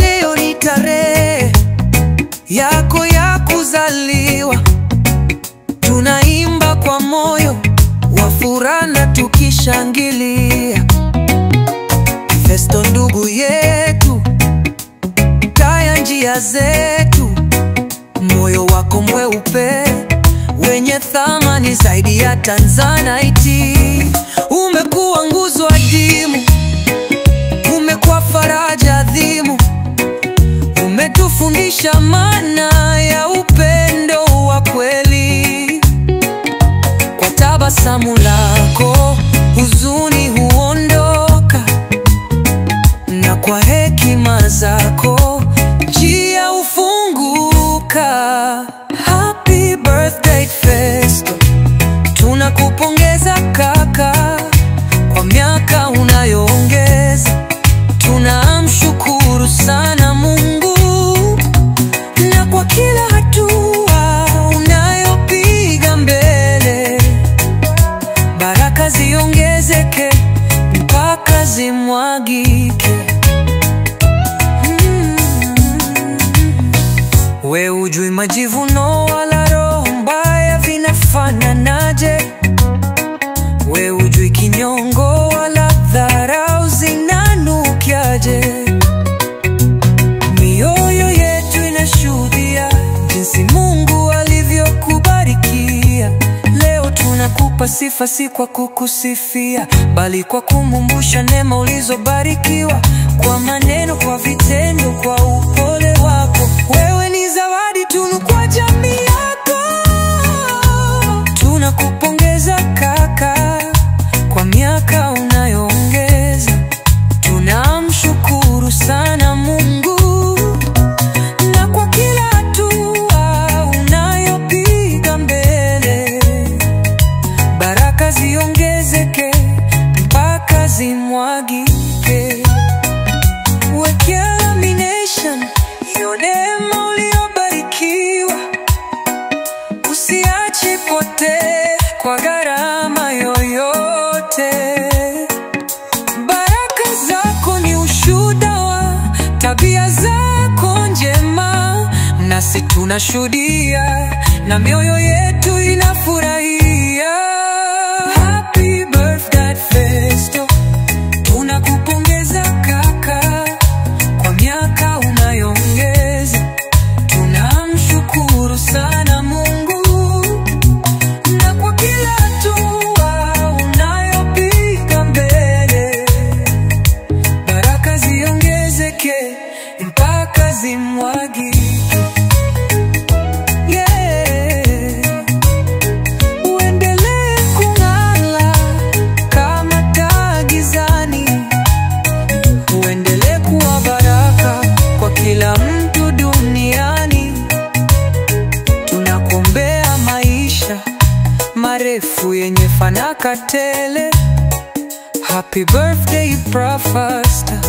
Leo ni tarehe yako ya kuzaliwa, tunaimba kwa moyo wa furaha tukishangilia. Festo ndugu yetu, taya njia zetu, moyo wako mweupe wenye thamani zaidi ya Tanzanite. Umekuwa nguzo adimu, umekuwa faraja adhimu, umetufundisha maana ya upendo wa kweli. Kwa tabasamu lako huzuni huondoka, na kwa hekima zako njia hufunguka. Happy birthday Festo, tunakupongeza kaka kwa miaka unayoongeza. Tunamshukuru sana Mungu na kwa kila hatua unayopiga mbele. Baraka ziongezeke mpaka zimwagike. We hujui majivuno wala roho mbaya vinafananaje. We hujui kinyongo wala dharau zinanukiaje. Mioyo yetu inashuhudia jinsi Mungu alivyokubarikia. Leo tunakupa sifa, si kwa kukusifia, bali kwa kumkumbusha neema ulizobarikiwa. Kwa maneno, kwa vitendo, kwa upole wako. Wewe ni zawadi tunu kwa jamii yako. Tunakupongeza kaka kwa miaka unayoongeza. Tunamshukuru sana Mungu na kwa kila hatua unayopiga mbele. Baraka ziongezeke mpaka zimwagike. Wekea lamination hiyo neema uliyobarikiwa, usiache potee kwa gharama yoyote. Baraka zako ni ushuhuda wa tabia zako njema, nasi tunashuhudia na mioyo yetu inafurahia. Happy birthday Festo, tunakupongeza kaka kwa miaka unayoongeza. Tunamshukuru sana Mungu na kwa kila hatua unayopiga mbele. Baraka ziongezeke mpaka zimwagike. Uendelee kung'ara kama taa gizani, uendelee kuwa baraka kwa kila mtu duniani. Tunakuombea maisha marefu yenye fanaka tele. Happy birthday Prafasta.